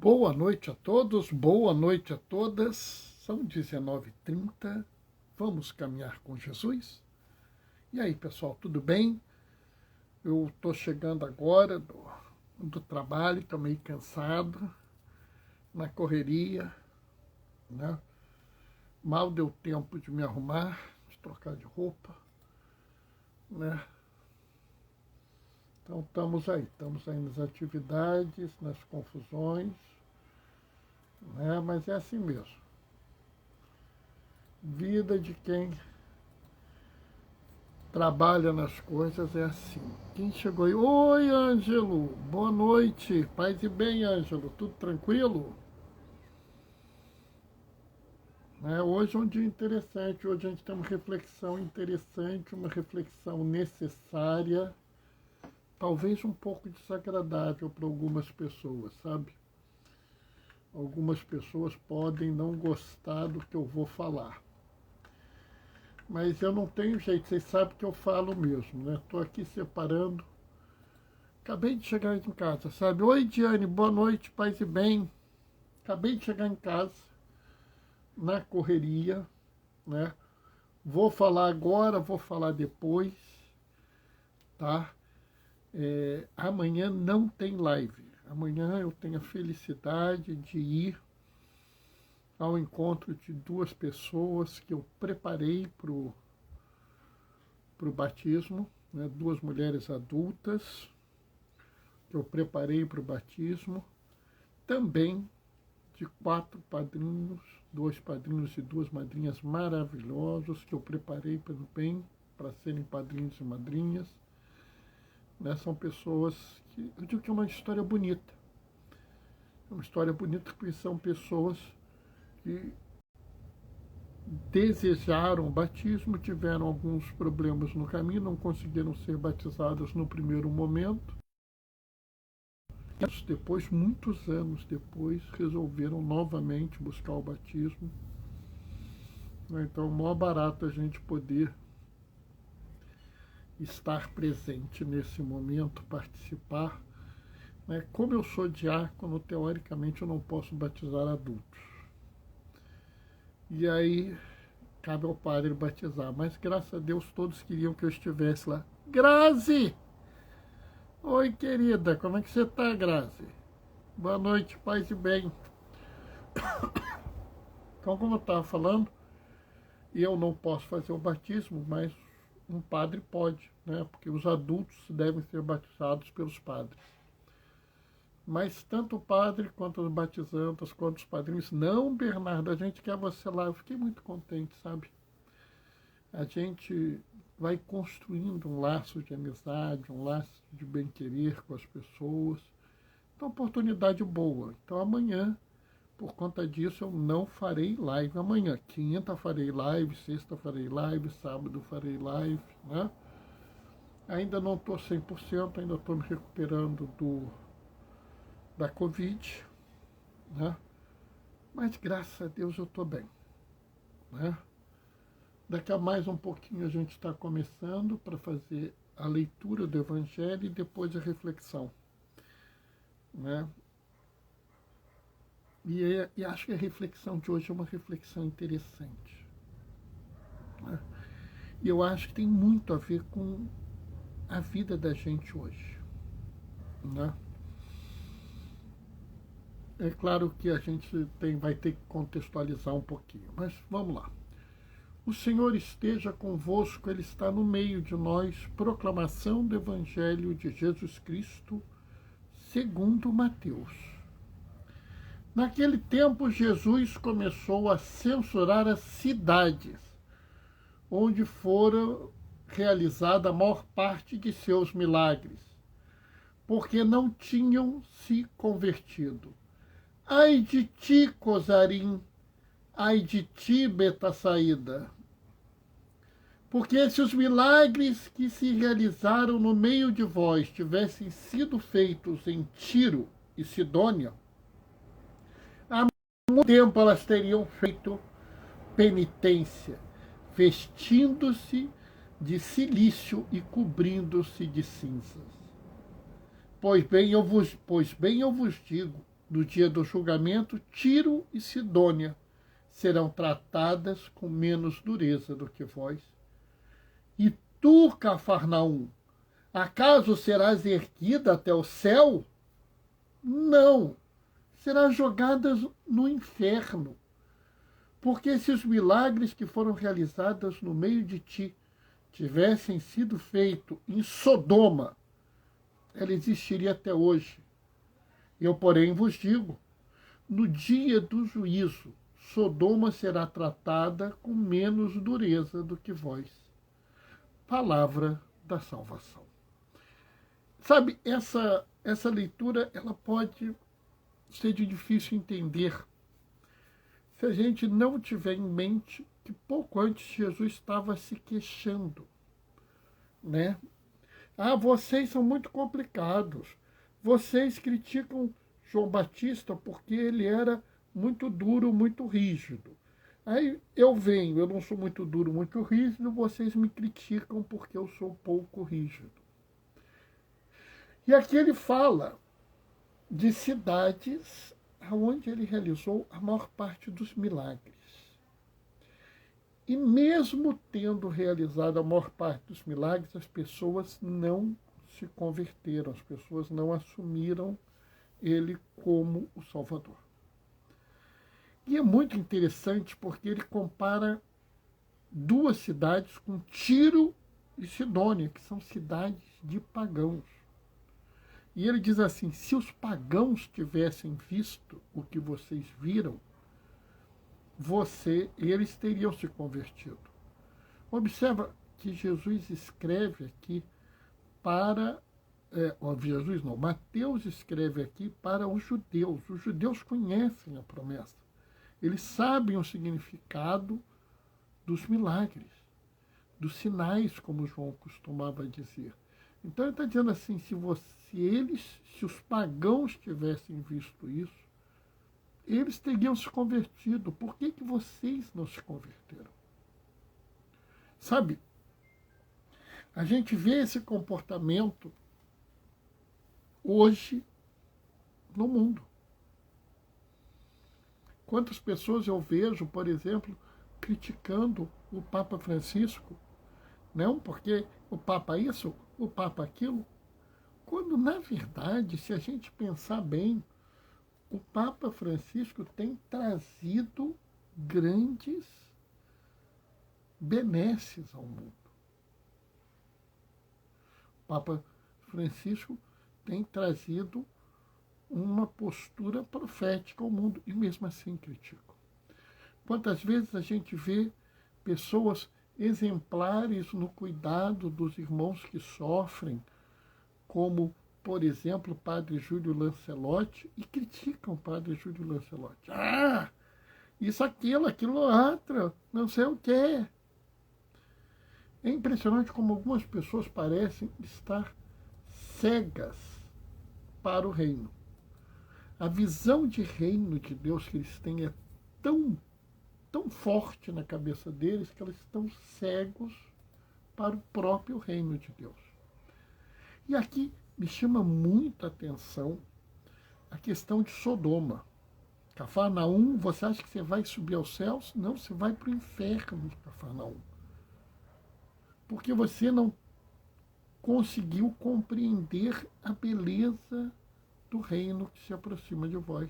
Boa noite a todos, boa noite a todas. São 19h30. Vamos caminhar com Jesus? E aí, pessoal, tudo bem? Eu estou chegando agora do trabalho, estou meio cansado, na correria, né? Mal deu tempo de me arrumar, de trocar de roupa, né? Então estamos aí nas atividades, nas confusões, né? Mas é assim mesmo. Vida de quem trabalha nas coisas é assim. Quem chegou aí? Oi, Ângelo, boa noite, paz e bem, Ângelo, tudo tranquilo? Hoje é um dia interessante, hoje a gente tem uma reflexão interessante, uma reflexão necessária, talvez um pouco desagradável para algumas pessoas, sabe? Algumas pessoas podem não gostar do que eu vou falar. Mas eu não tenho jeito, vocês sabem que eu falo mesmo, né? Estou aqui separando. Acabei de chegar em casa, sabe? Oi, Diane, boa noite, paz e bem. Acabei de chegar em casa, na correria, né? Vou falar agora, vou falar depois, tá? Amanhã não tem live. Amanhã eu tenho a felicidade de ir ao encontro de duas pessoas que eu preparei para o batismo, né? Duas mulheres adultas que eu preparei para o batismo, também de 4 padrinhos, 2 padrinhos e 2 madrinhas maravilhosos que eu preparei pelo bem para serem padrinhos e madrinhas. Né? São pessoas que eu digo que é uma história bonita. É uma história bonita porque são pessoas que desejaram o batismo, tiveram alguns problemas no caminho, não conseguiram ser batizadas no primeiro momento. Depois, muitos anos depois, resolveram novamente buscar o batismo. Então, é o maior barato a gente poder estar presente nesse momento, participar. Como eu sou diácono, teoricamente eu não posso batizar adultos. E aí, cabe ao padre batizar. Mas, graças a Deus, todos queriam que eu estivesse lá. Grazi! Oi, querida, como é que você está, Grazi? Boa noite, paz e bem. Então, como eu estava falando, eu não posso fazer o batismo, mas um padre pode, né? Porque os adultos devem ser batizados pelos padres. Mas tanto o padre, quanto os batizantes, quanto os padrinhos, não, Bernardo, a gente quer você lá. Eu fiquei muito contente, sabe? A gente vai construindo um laço de amizade, um laço de bem-querer com as pessoas. Então, oportunidade boa. Então, amanhã, por conta disso, eu não farei live amanhã. Quinta farei live, sexta farei live, sábado farei live, né? Ainda não estou 100%, ainda estou me recuperando da Covid, né? Mas, graças a Deus, eu estou bem, né? Daqui a mais um pouquinho a gente está começando para fazer a leitura do Evangelho e depois a reflexão, né? E acho que a reflexão de hoje é uma reflexão interessante, né? E eu acho que tem muito a ver com a vida da gente hoje, né? É claro que a gente vai ter que contextualizar um pouquinho, mas vamos lá. O Senhor esteja convosco, Ele está no meio de nós. Proclamação do Evangelho de Jesus Cristo, segundo Mateus. Naquele tempo, Jesus começou a censurar as cidades onde fora realizada a maior parte de seus milagres, porque não tinham se convertido. Ai de ti, Cozarim! Ai de ti, Betsaída! Porque se os milagres que se realizaram no meio de vós tivessem sido feitos em Tiro e Sidônia, há muito tempo elas teriam feito penitência, vestindo-se de cilício e cobrindo-se de cinzas. Pois bem eu vos digo, No dia do julgamento, Tiro e Sidônia serão tratadas com menos dureza do que vós. E tu, Cafarnaum, acaso serás erguida até o céu? Não, serás jogada no inferno. Porque se os milagres que foram realizados no meio de ti tivessem sido feitos em Sodoma, ela existiria até hoje. Eu, porém, vos digo, no dia do juízo, Sodoma será tratada com menos dureza do que vós. Palavra da salvação. Sabe, essa leitura ela pode ser de difícil entender se a gente não tiver em mente que pouco antes Jesus estava se queixando, né? Ah, vocês são muito complicados. Vocês criticam João Batista porque ele era muito duro, muito rígido. Aí eu não sou muito duro, muito rígido, vocês me criticam porque eu sou pouco rígido. E aqui ele fala de cidades onde ele realizou a maior parte dos milagres. E mesmo tendo realizado a maior parte dos milagres, as pessoas não se converteram, as pessoas não assumiram ele como o Salvador. E é muito interessante porque ele compara duas cidades com Tiro e Sidônia, que são cidades de pagãos. E ele diz assim, se os pagãos tivessem visto o que vocês viram, eles teriam se convertido. Observa que Jesus escreve aqui Mateus escreve aqui para os judeus. Os judeus conhecem a promessa. Eles sabem o significado dos milagres, dos sinais, como João costumava dizer. Então ele está dizendo assim, se os pagãos tivessem visto isso, eles teriam se convertido. Por que vocês não se converteram? Sabe, a gente vê esse comportamento hoje no mundo. Quantas pessoas eu vejo, por exemplo, criticando o Papa Francisco, não porque o Papa isso, o Papa aquilo, quando, na verdade, se a gente pensar bem, o Papa Francisco tem trazido grandes benesses ao mundo. O Papa Francisco tem trazido uma postura profética ao mundo e mesmo assim criticam. Quantas vezes a gente vê pessoas exemplares no cuidado dos irmãos que sofrem, como, por exemplo, o padre Júlio Lancelotti, e criticam o padre Júlio Lancelotti. Ah, isso, aquilo outro, não sei o quê. É impressionante como algumas pessoas parecem estar cegas para o reino. A visão de reino de Deus que eles têm é tão forte na cabeça deles que eles estão cegos para o próprio reino de Deus. E aqui me chama muita atenção a questão de Sodoma. Cafarnaum, você acha que você vai subir aos céus? Não, você vai para o inferno, Cafarnaum. Porque você não conseguiu compreender a beleza do reino que se aproxima de vós.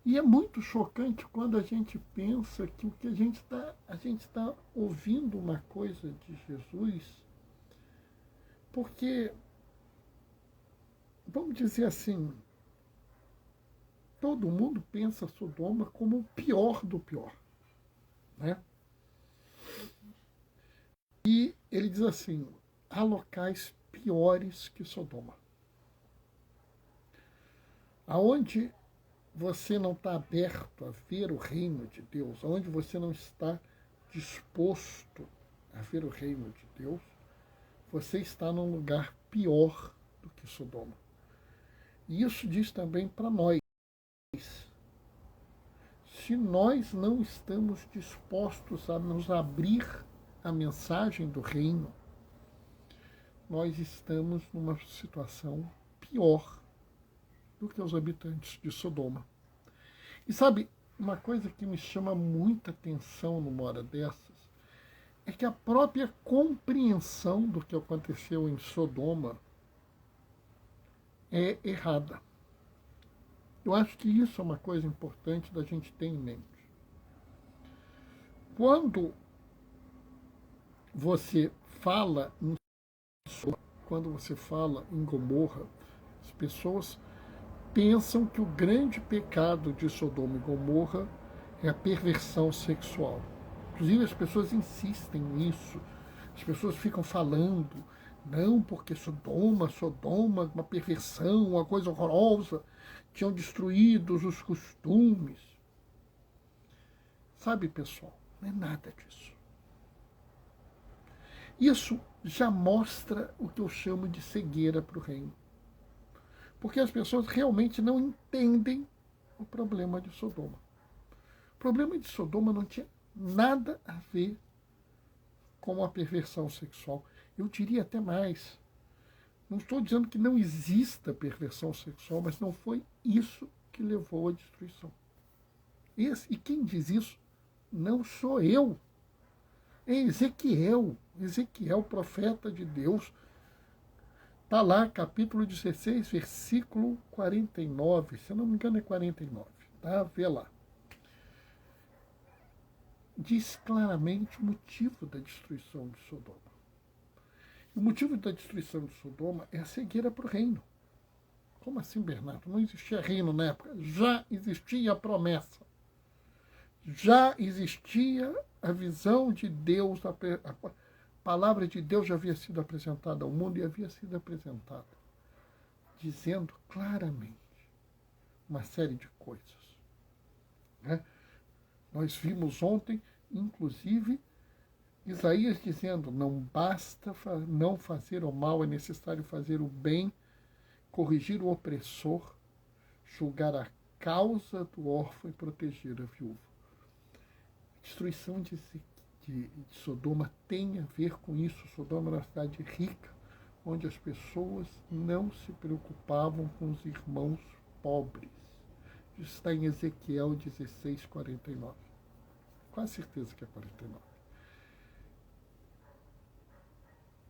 E é muito chocante quando a gente pensa que o que a gente está ouvindo uma coisa de Jesus, porque, vamos dizer assim, todo mundo pensa Sodoma como o pior do pior, né? E ele diz assim, há locais piores que Sodoma. Aonde você não está aberto a ver o reino de Deus, onde você não está disposto a ver o reino de Deus, você está num lugar pior do que Sodoma. E isso diz também para nós. Se nós não estamos dispostos a nos abrir à mensagem do reino, nós estamos numa situação pior do que os habitantes de Sodoma. E sabe, uma coisa que me chama muita atenção numa hora dessas é que a própria compreensão do que aconteceu em Sodoma é errada. Eu acho que isso é uma coisa importante da gente ter em mente. Quando você fala em Sodoma, quando você fala em Gomorra, as pessoas pensam que o grande pecado de Sodoma e Gomorra é a perversão sexual. Inclusive as pessoas insistem nisso. As pessoas ficam falando, não, porque Sodoma, uma perversão, uma coisa horrorosa, tinham destruído os costumes. Sabe, pessoal, não é nada disso. Isso já mostra o que eu chamo de cegueira para o reino. Porque as pessoas realmente não entendem o problema de Sodoma. O problema de Sodoma não tinha nada a ver com a perversão sexual. Eu diria até mais. Não estou dizendo que não exista perversão sexual, mas não foi isso que levou à destruição. E quem diz isso não sou eu. É Ezequiel. Ezequiel, profeta de Deus. Está lá, capítulo 16, versículo 49. Se eu não me engano, é 49. Tá? Vê lá. Diz claramente o motivo da destruição de Sodoma. O motivo da destruição de Sodoma é a cegueira para o reino. Como assim, Bernardo? Não existia reino na época. Já existia a promessa. Já existia a visão de Deus, a palavra de Deus já havia sido apresentada ao mundo e havia sido apresentada, dizendo claramente uma série de coisas. Né? Nós vimos ontem, inclusive, Isaías dizendo, não basta não fazer o mal, é necessário fazer o bem, corrigir o opressor, julgar a causa do órfão e proteger a viúva. A destruição de Sodoma tem a ver com isso. Sodoma era uma cidade rica, onde as pessoas não se preocupavam com os irmãos pobres. Isso está em Ezequiel 16, 49. Quase certeza que é 49.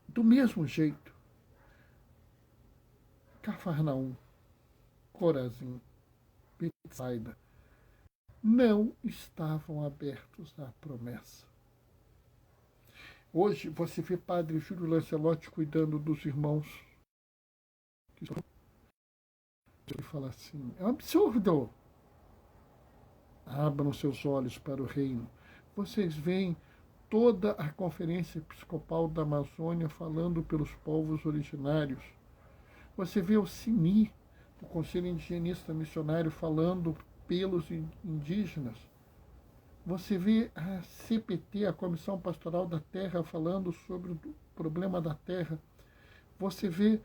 Do mesmo jeito, Cafarnaum, Corazim, Betsaida não estavam abertos à promessa. Hoje você vê padre Júlio Lancelotti cuidando dos irmãos. Ele fala assim, é um absurdo. Abram seus olhos para o reino. Vocês veem toda a Conferência Episcopal da Amazônia falando pelos povos originários. Você vê o CIMI, o Conselho Indigenista Missionário, falando pelos indígenas. Você vê a CPT, a Comissão Pastoral da Terra, falando sobre o problema da terra. Você vê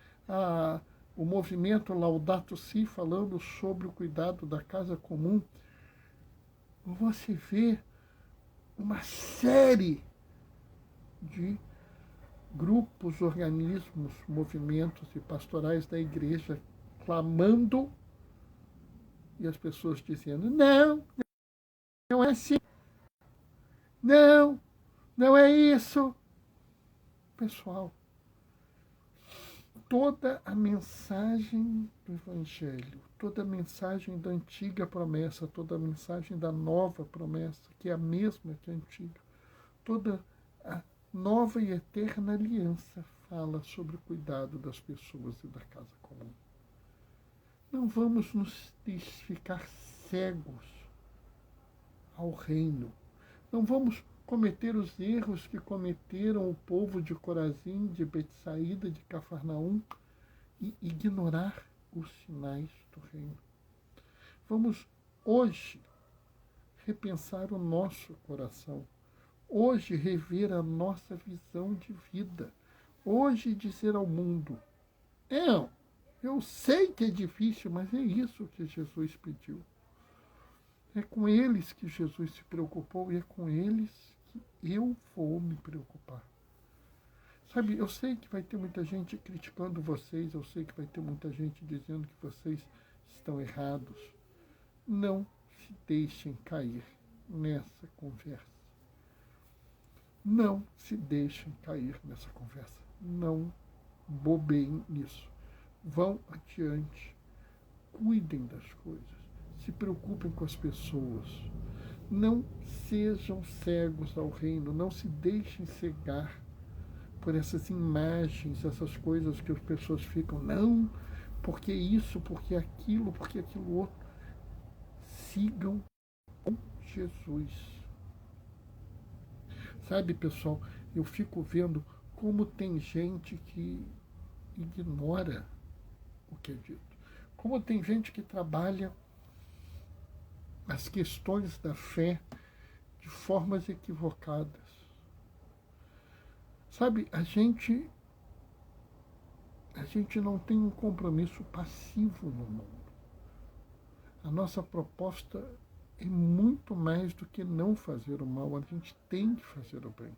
o movimento Laudato Si falando sobre o cuidado da casa comum. Você vê uma série de grupos, organismos, movimentos e pastorais da igreja clamando e as pessoas dizendo, não, não é assim. Não, não é isso. Pessoal, toda a mensagem do Evangelho, toda a mensagem da antiga promessa, toda a mensagem da nova promessa, que é a mesma que a antiga, toda a nova e eterna aliança fala sobre o cuidado das pessoas e da casa comum. Não vamos nos ficar cegos ao reino. Não vamos cometer os erros que cometeram o povo de Corazim, de Betsaída, de Cafarnaum e ignorar os sinais do reino. Vamos hoje repensar o nosso coração, hoje rever a nossa visão de vida, hoje dizer ao mundo, eu sei que é difícil, mas é isso que Jesus pediu. É com eles que Jesus se preocupou e é com eles que eu vou me preocupar. Sabe, eu sei que vai ter muita gente criticando vocês, eu sei que vai ter muita gente dizendo que vocês estão errados. Não se deixem cair nessa conversa. Não se deixem cair nessa conversa. Não bobeiem nisso. Vão adiante. Cuidem das coisas. Se preocupem com as pessoas. Não sejam cegos ao reino. Não se deixem cegar por essas imagens, essas coisas que as pessoas ficam, não, porque isso, porque aquilo outro. Sigam com Jesus. Sabe, pessoal, eu fico vendo como tem gente que ignora o que é dito. Como tem gente que trabalha as questões da fé de formas equivocadas. Sabe, a gente não tem um compromisso passivo no mundo. A nossa proposta é muito mais do que não fazer o mal. A gente tem que fazer o bem.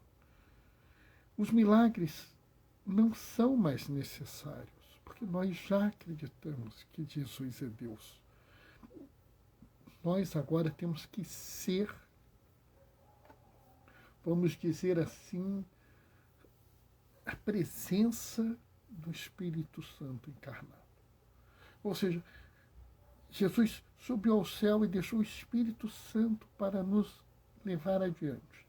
Os milagres não são mais necessários, porque nós já acreditamos que Jesus é Deus. Nós agora temos que ser, vamos dizer assim, a presença do Espírito Santo encarnado. Ou seja, Jesus subiu ao céu e deixou o Espírito Santo para nos levar adiante.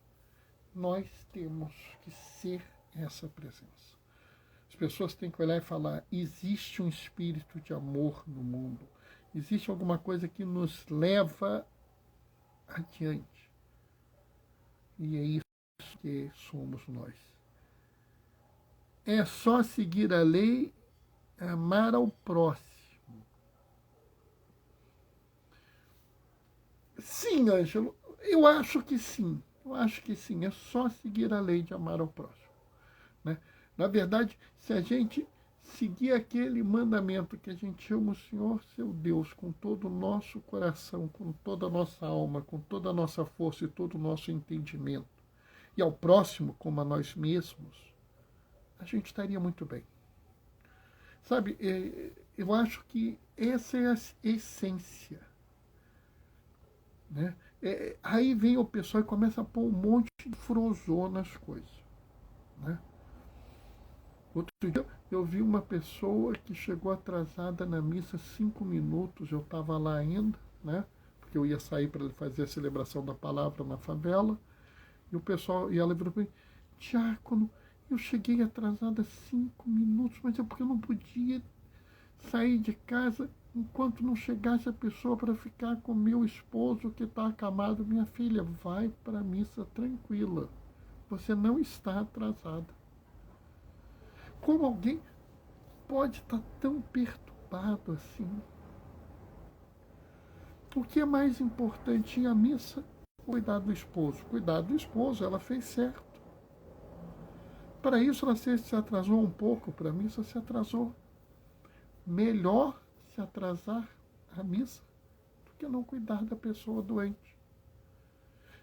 Nós temos que ser essa presença. As pessoas têm que olhar e falar, existe um espírito de amor no mundo. Existe alguma coisa que nos leva adiante. E é isso que somos nós. É só seguir a lei, amar ao próximo. Sim, Ângelo, eu acho que sim. Eu acho que sim. É só seguir a lei de amar ao próximo. Né? Na verdade, se a gente seguir aquele mandamento que a gente ama o Senhor, seu Deus, com todo o nosso coração, com toda a nossa alma, com toda a nossa força e todo o nosso entendimento, e ao próximo como a nós mesmos, a gente estaria muito bem. Sabe, eu acho que essa é a essência. Né? Aí vem o pessoal e começa a pôr um monte de frozô nas coisas. Né? Outro dia eu vi uma pessoa que chegou atrasada na missa 5 minutos, eu estava lá ainda, né? Porque eu ia sair para fazer a celebração da palavra na favela, e o pessoal, e ela virou para mim, diácono, eu cheguei atrasada 5 minutos, mas é porque eu não podia sair de casa enquanto não chegasse a pessoa para ficar com meu esposo que está acamado. Minha filha, vai para a missa tranquila. Você não está atrasada. Como alguém pode estar tão perturbado assim? O que é mais importante em a missa? Cuidar do esposo. Cuidar do esposo, ela fez certo. Para isso ela se atrasou um pouco, para a missa se atrasou. Melhor se atrasar a missa do que não cuidar da pessoa doente.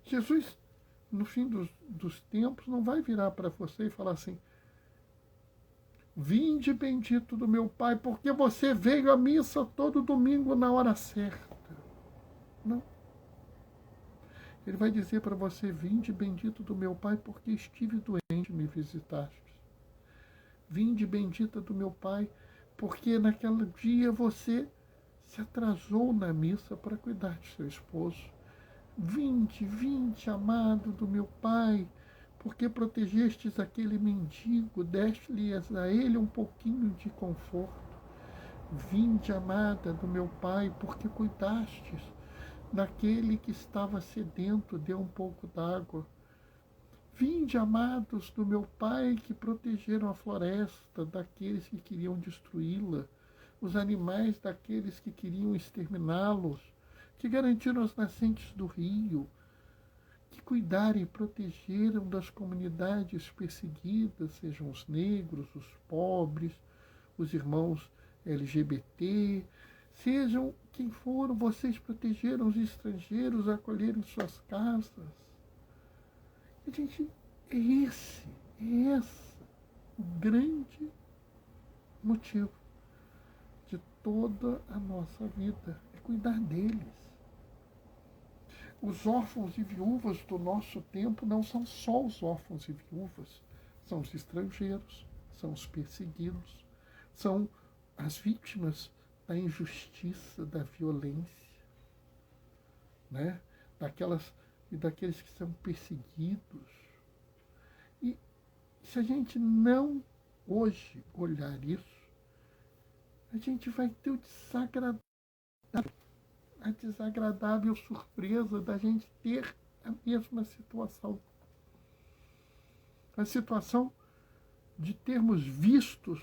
Jesus, no fim dos tempos, não vai virar para você e falar assim, vinde bendito do meu Pai, porque você veio à missa todo domingo na hora certa. Não. Ele vai dizer para você, vinde bendito do meu Pai, porque estive doente e me visitaste. Vinde bendita do meu Pai, porque naquele dia você se atrasou na missa para cuidar de seu esposo. Vinde, vinde, amado do meu Pai, porque protegestes aquele mendigo, deste-lhes a ele um pouquinho de conforto. Vinde, amada do meu Pai, porque cuidastes daquele que estava sedento, deu um pouco d'água. Vinde, amados do meu Pai, que protegeram a floresta daqueles que queriam destruí-la, os animais daqueles que queriam exterminá-los, que garantiram as nascentes do rio, que cuidaram e protegeram das comunidades perseguidas, sejam os negros, os pobres, os irmãos LGBT, sejam quem foram, vocês protegeram os estrangeiros, acolheram suas casas. E, gente, é esse o grande motivo de toda a nossa vida, é cuidar deles. Os órfãos e viúvas do nosso tempo não são só os órfãos e viúvas, são os estrangeiros, são os perseguidos, são as vítimas da injustiça, da violência, né? Daqueles que são perseguidos. E se a gente não hoje olhar isso, a gente vai ter a desagradável surpresa da gente ter a mesma situação. A situação de termos vistos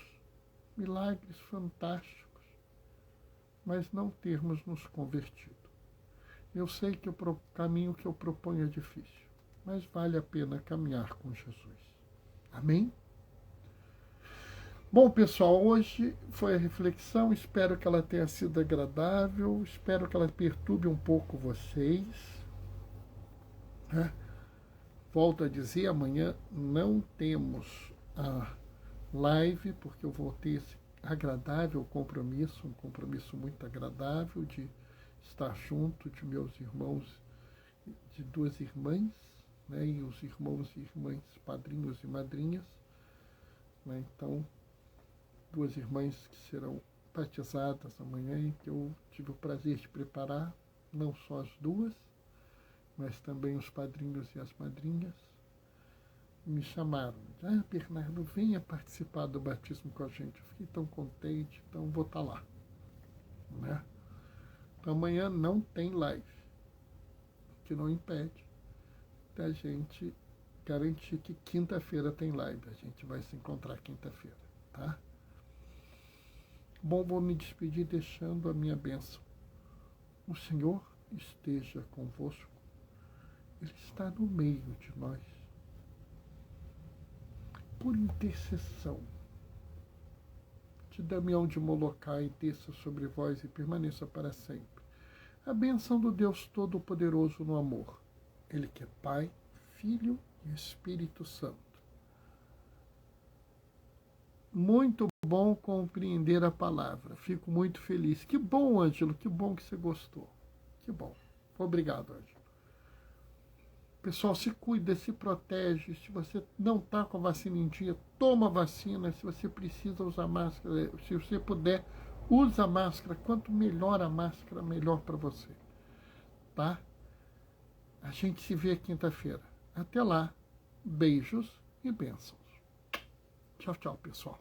milagres fantásticos, mas não termos nos convertido. Eu sei que o caminho que eu proponho é difícil, mas vale a pena caminhar com Jesus. Amém? Bom, pessoal, hoje foi a reflexão, espero que ela tenha sido agradável, espero que ela perturbe um pouco vocês, né? Volto a dizer, amanhã não temos a live, porque eu vou ter esse agradável compromisso, um compromisso muito agradável de estar junto de meus irmãos, de duas irmãs, né? E os irmãos e irmãs, padrinhos e madrinhas, né? Então, duas irmãs que serão batizadas amanhã e que eu tive o prazer de preparar, não só as duas, mas também os padrinhos e as madrinhas, me chamaram. Bernardo, venha participar do batismo com a gente. Eu fiquei tão contente, então vou estar lá. Né? Então amanhã não tem live, que não impede da gente garantir que quinta-feira tem live. A gente vai se encontrar quinta-feira, tá? Bom, vou me despedir deixando a minha bênção. O Senhor esteja convosco. Ele está no meio de nós. Por intercessão de Damião de Molokai, desça sobre vós e permaneça para sempre. A bênção do Deus Todo-Poderoso no amor. Ele que é Pai, Filho e Espírito Santo. Muito bom compreender a palavra. Fico muito feliz. Que bom, Ângelo. Que bom que você gostou. Que bom. Obrigado, Ângelo. Pessoal, se cuida, se protege. Se você não está com a vacina em dia, toma a vacina. Se você precisa usar máscara, se você puder, usa a máscara. Quanto melhor a máscara, melhor para você. Tá? A gente se vê quinta-feira. Até lá. Beijos e bênçãos. Tchau, tchau, pessoal.